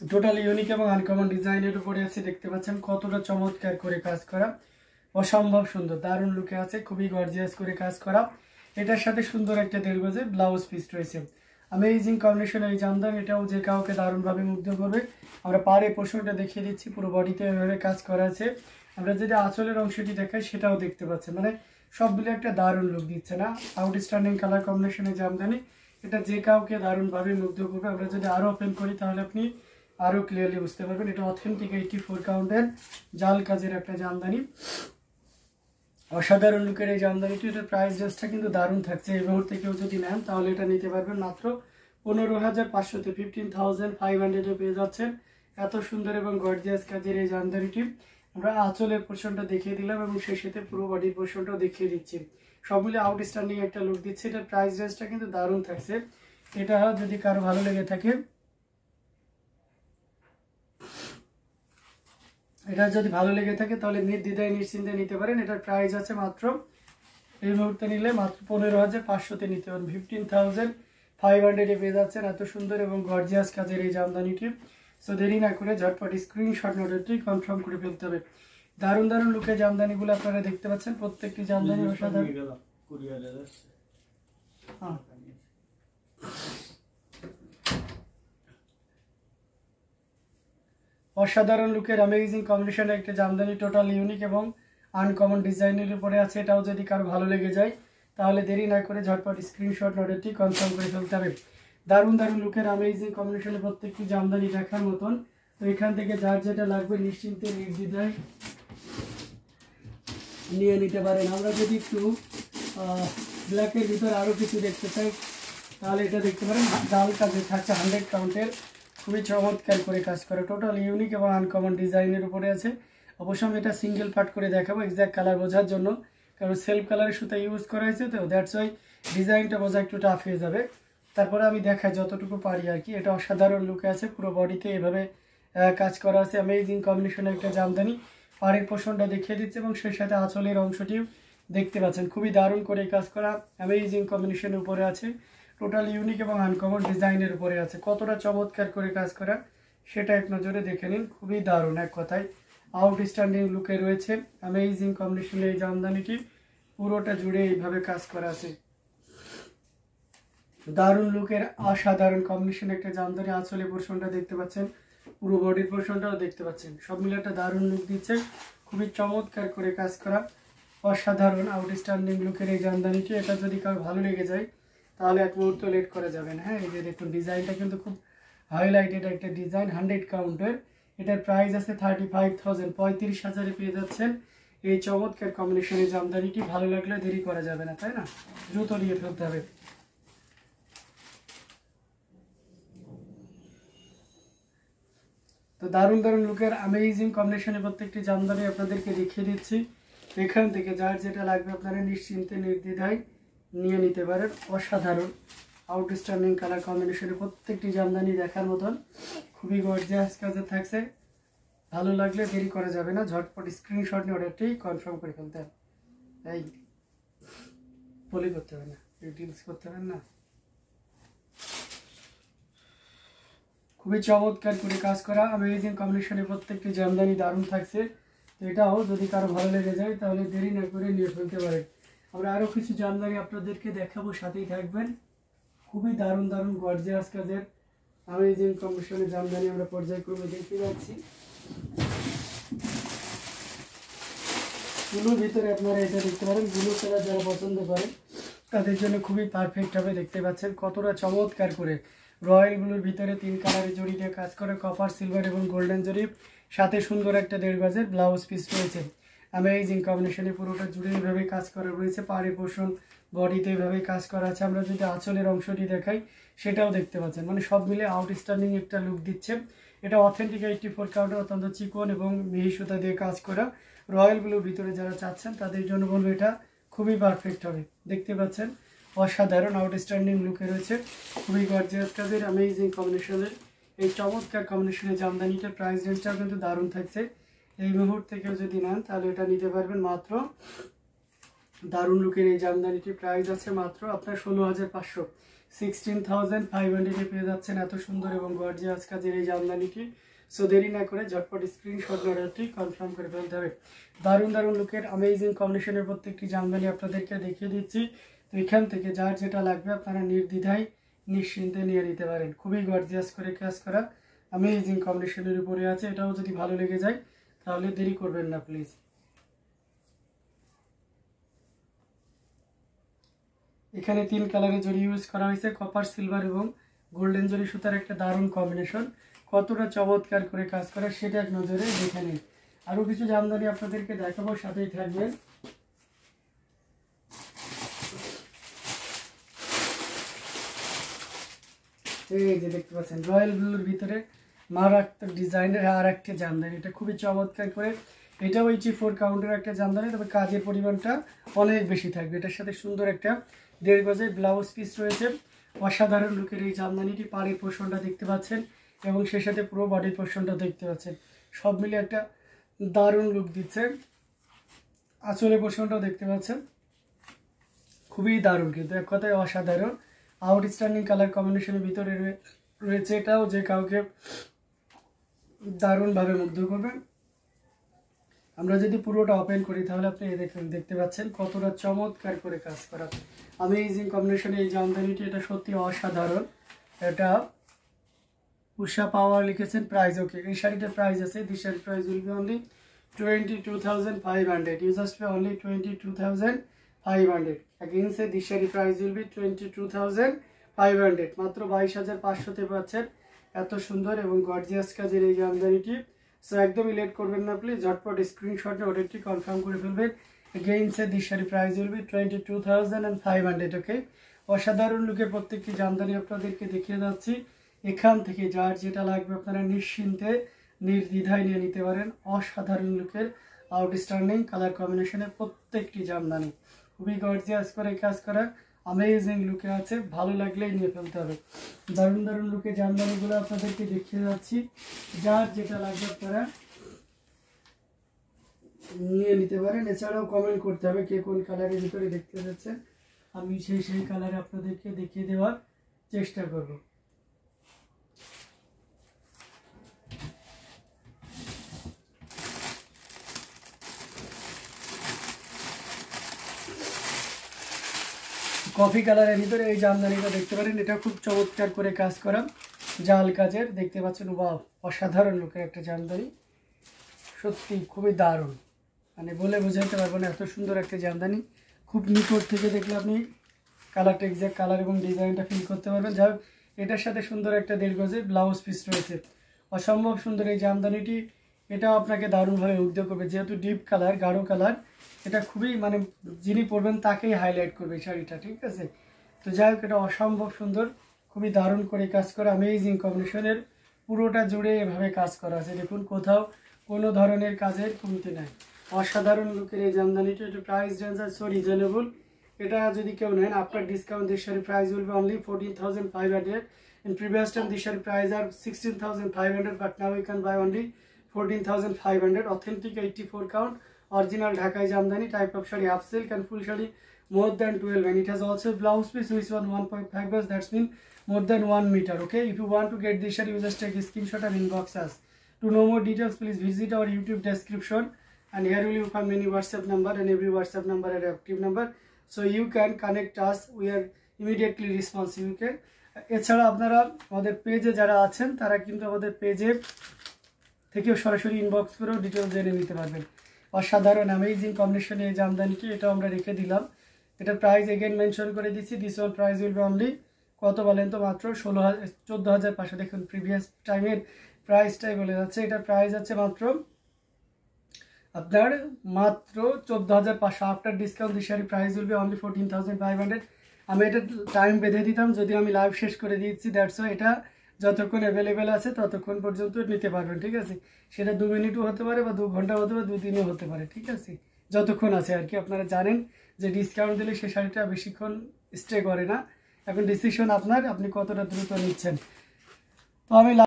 Totally unique এবং uncommon ডিজাইনের উপরে আছে। দেখতে পাচ্ছেন কতটা চমৎকার করে কাজ করা, অসম্ভব সুন্দর, দারুণ লুকে আছে, খুবই গর্জিয়াস করে কাজ করা। এটার সাথে সুন্দর একটা 1.5 গজের ব্লাউজ পিস রয়েছে। অ্যামেজিং কম্বিনেশন এই জামদানি, এটাও যে কাউকে দারুণভাবে মুগ্ধ করবে। আমরা পাড়ে পোর্শনটা দেখিয়ে দিচ্ছি, পুরো বডিতে এভাবে কাজ করা আছে। আমরা যদি আঁচলের অংশটি দেখাই সেটাও দেখতে পাচ্ছেন, মানে সবগুলো একটা দারুণ লুক দিচ্ছে না? আউটস্ট্যান্ডিং কালার কম্বিনেশনের জামদানি, এটা যে কাউকে দারুণভাবে মুগ্ধ করবে। আমরা যদি আরও ওপেন করি তাহলে আপনি আরও ক্লিয়ারলি বুঝতে পারবেন। এটা অথেন্টিক 84 কাউন্টের জাল কাজের একটা জামদানি, অসাধারণ লুকের এই জামদানিটি। এটার প্রাইস রেঞ্জটা কিন্তু দারুণ থাকছে। এই মুহূর্তে কেউ যদি নেন তাহলে এটা নিতে পারবেন মাত্র 15,500-তে, 15,500-এ পেয়ে যাচ্ছেন। এত সুন্দর এবং গর্জিয়াস কাজের এই জামদানিটি আমরা আঁচলের পোর্শনটা দেখিয়ে দিলাম এবং সেই সাথে পুরো বডির পোর্শনটাও দেখিয়ে দিচ্ছি। সবগুলো আউটস্ট্যান্ডিং একটা লুক দিচ্ছে। এটার প্রাইস রেঞ্জটা কিন্তু দারুণ থাকছে। এটা যদি কারো ভালো লেগে থাকে, তাহলে নির্দ্বিধায় নিশ্চিন্তে নিতে পারেন। এটার প্রাইস আছে মাত্র, এই মুহূর্তে নিলে মাত্র 15,500-তে নিতে পারেন। 15,500-এ পেয়ে যাচ্ছেন এত সুন্দর এবং গর্জিয়াস কাজের এই জামদানিটি। সো দেরি না করে ঝটপট স্ক্রিনশট নোটটি কনফার্ম করে ফেলতে হবে। দারুণ দারুণ লুকের জামদানিগুলো আপনারা দেখতে পাচ্ছেন, প্রত্যেকটি জামদানি অসাধারণ। অসাধারণ লুকের অ্যামেজিং কম্বিনেশনের একটা জামদানি, টোটাল ইউনিক এবং আনকমন ডিজাইনের উপরে আছে। এটাও যদি কারো ভালো লেগে যায় তাহলে দেরি না করে ঝটপট স্ক্রিনশট নোটটি কনফার্ম করে ফেলতে হবে। দারুণ দারুণ লুকের অ্যামেজিং কম্বিনেশনের প্রত্যেকটি জামদানি দেখার মতন। তো এখান থেকে যার যেটা লাগবে নিশ্চিন্তে নির্দ্বিধায় নিয়ে নিতে পারেন। আমরা যদি একটু ব্ল্যাকের ভিতরে আরও কিছু দেখতে চাই তাহলে এটা দেখতে পারেন, জাল কাজে থাকছে 100 কাউন্টের, খুবই চমৎকার করে কাজ করে, টোটাল ইউনিক এবং আনকমন ডিজাইনের উপরে আছে। অবশ্য আমি এটা সিঙ্গেল পার্ট করে দেখাবো এক্স্যাক্ট কালার বোঝার জন্য, কারণ সেলফ কালারের সুতা ইউজ করা হয়েছে, তো দ্যাটস ওয়াই ডিজাইনটা বোঝা একটু টাফ হয়ে যাবে। তারপরে আমি দেখাই যতটুকু পারি আর কি। এটা অসাধারণ লুকে আছে, পুরো বডিতে এভাবে কাজ করা আছে। অ্যামেজিং কম্বিনেশনের একটা জামদানি, পাড়ের পোর্শনটা দেখিয়ে দিচ্ছে এবং সেই সাথে আঁচলের অংশটিও দেখতে পাচ্ছেন। খুবই দারুণ করে কাজ করা, অ্যামেজিং কম্বিনেশনের উপরে আছে, টোটাল ইউনিক এবং আনকমন ডিজাইনের উপরে আছে। কতটা চমৎকার করে কাজ করা সেটা এক নজরে দেখে নিন। খুবই দারুণ, এক কথায় আউটস্ট্যান্ডিং লুকে রয়েছে অ্যামেজিং কম্বিনেশনের এই জামদানিটি, পুরোটা জুড়ে এইভাবে কাজ করা আছে। দারুণ লুকের অসাধারণ কম্বিনেশন একটা জামদানি, আঁচলে পোর্শনটা দেখতে পাচ্ছেন, পুরো বডির পোর্শনটাও দেখতে পাচ্ছেন, সব মিলে একটা দারুণ লুক দিচ্ছে। খুবই চমৎকার করে কাজ করা অসাধারণ আউটস্ট্যান্ডিং লুকের এই জামদানিটি। এটা যদি কারো ভালো লেগে যায় তাহলে এক মুহূর্ত লেট করে যাবেন। হ্যাঁ, এই যে দেখুন ডিজাইনটা কিন্তু খুব হাইলাইটেড একটা ডিজাইন, 100 কাউন্টের। এটার প্রাইস আছে 35,000, 35,000-এ পেয়ে যাচ্ছেন এই চমৎকার কম্বিনেশনের জামদানিটি। ভালো লাগলে দেরি করা যাবে না, তাই না? দ্রুত নিয়ে ফেলতে হবে। তো দারুণ দারুণ লুকের অ্যামেজিং কম্বিনেশনে প্রত্যেকটি জামদানি আপনাদেরকে দেখিয়ে দিচ্ছি। এখান থেকে যার যেটা লাগবে আপনারা নিশ্চিন্তে নির্দ্বিধায় নিয়ে নিতে পারেন। অসাধারণ আউটস্ট্যান্ডিং কালার কম্বিনেশনে প্রত্যেকটি জামদানি দেখার মতন, খুবই গর্জিয়াস কাজে থাকছে। ভালো লাগলে দেরি করা যাবে না, ঝটপট স্ক্রিনশট নিয়ে অর্ডারটি কনফার্ম করে ফেলতে হবে। এই পলি করতে হবে না, ডিটেলস করতে হবে না। খুবই চমৎকার করে কাজ করা অ্যামেজিং কম্বিনেশনে প্রত্যেকটি জামদানি দারুণ থাকছে। তো এটাও যদি কারো ভালো লেগে যায় তাহলে দেরি না করে নিয়ে ফেলতে পারেন। আমরা আরও কিছু জামদানি আপনাদেরকে দেখাবো, সাথেই থাকবেন। খুবই দারুণ দারুণ গর্জিয়াস কাজের অ্যামেজিং কম্বিনেশনের জামদানি আমরা পর্যায়ক্রমে দেখতে যাচ্ছি। ব্লুর ভিতরে আপনারা এটা দেখতে পারেন, ব্লু কালার যারা পছন্দ করেন তাদের জন্য খুবই পারফেক্ট হবে। দেখতে পাচ্ছেন কতটা চমৎকার করে রয়্যাল ব্লুর ভিতরে 3 কালারের জড়ি দিয়ে কাজ করে, কপার, সিলভার এবং গোল্ডেন জড়ি, সাথে সুন্দর একটা 1.5 গজের ব্লাউজ পিস রয়েছে। অ্যামেজিং কম্বিনেশনে পুরোটা জুড়ে এইভাবে কাজ করা রয়েছে, পাড়ে পোর্শন বডিতে এইভাবে কাজ করা আছে। আমরা যদি আঁচলের অংশটি দেখাই সেটাও দেখতে পাচ্ছেন, মানে সব মিলে আউটস্ট্যান্ডিং একটা লুক দিচ্ছে। এটা অথেন্টিক 84 কাউন্টার, অত্যন্ত চিকন এবং মিহি সুতা দিয়ে কাজ করা। রয়্যাল ব্লুর ভিতরে যারা চাচ্ছেন তাদের জন্য বলবো এটা খুবই পারফেক্ট হবে। দেখতে পাচ্ছেন অসাধারণ আউটস্ট্যান্ডিং লুকে রয়েছে, খুবই গর্জিয়াস কাজের অ্যামেজিং কম্বিনেশনের এই চমৎকার কম্বিনেশনের জামদানিটার প্রাইস রেঞ্জটাও কিন্তু দারুণ থাকছে। এই মুহূর্তে কেউ যদি নেন তাহলে এটা নিতে পারবেন মাত্র, দারুণ লুকের এই জামদানিটির প্রাইস আছে মাত্র আপনার 16,500, 16,500 পেয়ে যাচ্ছেন এত সুন্দর এবং গর্জিয়াস কাজের এই জামদানিটি। সো দেরি না করে ঝটপট স্ক্রিনশট অর্ডারটি কনফার্ম করে ফেলতে হবে। দারুণ দারুণ লুকের অ্যামেজিং কম্বিনেশনের প্রত্যেকটি জামদানি আপনাদেরকে দেখিয়ে দিচ্ছি। তো এখান থেকে যার যেটা লাগবে আপনারা নির্দ্বিধায় নিশ্চিন্তে নিয়ে নিতে পারেন। খুবই গর্জিয়াস করে কাজ করা অ্যামেজিং কম্বিনেশনের উপরে আছে। এটাও যদি ভালো লেগে যায় তাহলে দেরি করবেন না প্লিজ। এখানে 3 কালারের জরি ইউজ করা হয়েছে, কপার, সিলভার এবং গোল্ডেন জরি সুতার একটা দারুণ কম্বিনেশন। কতটা চমৎকার করে কাজ করা সেটা এক নজরে দেখে নিন। আরও কিছু জামদানি আপনাদেরকে দেখাবো, সাথেই থাকবেন। এই যে দেখতে পাচ্ছেন রয়্যাল ব্লুর ভিতরে মারাত্মক ডিজাইনের আর একটা জামদানি, এটা খুবই চমৎকার করে। এটাও 84 কাউন্টের একটা জামদানি, তবে কাজের পরিমাণটা অনেক বেশি থাকবে। এটার সাথে সুন্দর একটা 1.5 গজের ব্লাউজ পিস রয়েছে। অসাধারণ লুকের এই জামদানিটি, পাড়ের পোর্শনটা দেখতে পাচ্ছেন এবং সেই সাথে পুরো বডির পোর্শনটা দেখতে পাচ্ছেন, সব মিলে একটা দারুণ লুক দিচ্ছে। আঁচলের পোর্শনটাও দেখতে পাচ্ছেন, খুবই দারুণ, কিন্তু এক কথায় অসাধারণ। আউটস্ট্যান্ডিং কালার কম্বিনেশনের ভিতরে রয়েছে, এটাও যে কাউকে দারুণভাবে মুগ্ধ করবে। আমরা যদি পুরোটা ওপেন করি তাহলে আপনি দেখতে পাচ্ছেন কতটা চমৎকার করে কাজ করা অ্যামেজিং কম্বিনেশনে এই জামদানিটি। এটা সত্যি অসাধারণ। এটা উষা পাওয়ার লিখেছেন, প্রাইস ওকে। এই শাড়িটার প্রাইস আছে, দিস শাড়ির price will be only 22,500। You just pay only 22,500। Again say this sari price will be 22,500। মাত্র 22,500 পাচ্ছেন এত সুন্দর এবং গর্জিয়াস কাজের এই জামদানিটি। সো একদমই লেট করবেন না প্লিজ, ঝটপট স্ক্রিনশটে অর্ডারটি কনফার্ম করে ফেলবেন। Again say this sari price will be 22,500। ওকে, অসাধারণ লুকে প্রত্যেকটি জামদানি আপনাদেরকে দেখিয়ে যাচ্ছি। এখান থেকে যার যেটা লাগবে আপনারা নিশ্চিন্তে নির্দ্বিধায় নিয়ে নিতে পারেন। অসাধারণ লুকের আউটস্ট্যান্ডিং কালার কম্বিনেশনে প্রত্যেকটি জামদানি খুবই গর্জিয়াস করে কাজ করা অ্যামেজিং লুকে আছে, ভালো লাগলেই নিয়ে ফেলতে হবে। দারুণ দারুণ লুকে জামদানিগুলো আপনাদেরকে দেখিয়ে যাচ্ছি, যার যেটা লাগবে আপনারা নিয়ে নিতে পারেন। এছাড়াও কমেন্ট করতে হবে কে কোন কালারের ভিতরে দেখতে যাচ্ছেন, আমি সেই কালারে আপনাদেরকে দেখিয়ে দেওয়ার চেষ্টা করব। কফি কালারের ভিতরে এই জামদানিটা দেখতে পারেন, এটা খুব চমৎকার করে কাজ করা জাল কাজের, দেখতে পাচ্ছেন। ওয়াও, অসাধারণ লুকের একটা জামদানি, সত্যি খুবই দারুণ, মানে বলে বোঝাতে পারবো না এত সুন্দর একটা জামদানি। খুব নিকট থেকে দেখলে আপনি কালারটা এক্সাক্ট কালার এবং ডিজাইনটা ফিল করতে পারবেন। যাই হোক, এটার সাথে সুন্দর একটা 1.5 গজের ব্লাউজ পিস রয়েছে। অসম্ভব সুন্দর এই জামদানিটি, এটাও আপনাকে দারুণভাবে মুগ্ধ করবে। যেহেতু ডিপ কালার, গাঢ় কালার, এটা খুবই মানে যিনি পরবেন তাকেই হাইলাইট করবে শাড়িটা, ঠিক আছে। তো যাই হোক, এটা অসম্ভব সুন্দর, খুবই দারুণ করে কাজ করা অ্যামেজিং কম্বিনেশনের, পুরোটা জুড়ে এভাবে কাজ করা আছে। দেখুন, কোথাও কোনো ধরনের কাজের কমতি নাই। অসাধারণ লুকের এই জামদানিটা, এটা প্রাইস রেঞ্জ আর সো রিজনেবল। এটা যদি কেউ নেন after discount this sari price will be only 14,500। In previous time this sari price are 16,500, but now you can buy only 14,500. Authentic 84 count original Dhakai Jamdani type of shadi, half silk and full shadi, more than 12, and it has also blouse piece which is 1.5 gauge, that's mean more than 1 meter. Okay, if you want to get this shadi, you just take a screenshot and inbox us. To know more details, please visit our YouTube description, and here will you find many WhatsApp number, and every WhatsApp number is an active number, so you can connect us. We are immediately responsive. Okay, এছাড়া আপনারা আমাদের পেজে যারা আছেন তারা কিন্তু আমাদের পেজে থেকেও সরাসরি ইনবক্স করেও ডিটেলস জেনে নিতে পারবেন। অসাধারণ অ্যামেজিং কম্বিনেশনে এই জামদানিটি, এটাও আমরা রেখে দিলাম। এটার প্রাইস এগেন মেনশন করে দিচ্ছি, this one price will be only কত বলেন তো, মাত্র 14,500। দেখুন প্রিভিয়াস টাইমের প্রাইসটাই বলে যাচ্ছে, এটার প্রাইস আছে মাত্র আপনার 14,500। After discount this sari price will be only 14,500। আমি এটা টাইম বেঁধে দিতাম, যদি আমি লাইভ শেষ করে দিচ্ছি, দ্যাটস ওয়াই এটা যতক্ষণ অ্যাভেলেবেল আছে ততক্ষণ পর্যন্ত নিতে পারবেন, ঠিক আছে। সেটা 2 মিনিটও হতে পারে বা 2 ঘন্টা হতে পারে, 2 দিনও হতে পারে, ঠিক আছে, যতক্ষণ আছে আর কি। আপনারা জানেন যে ডিসকাউন্ট দিলে সে শাড়িটা বেশিক্ষণ স্টে করে না। এখন ডিসিশন আপনার, আপনি কতটা দ্রুত নিচ্ছেন। তো আমি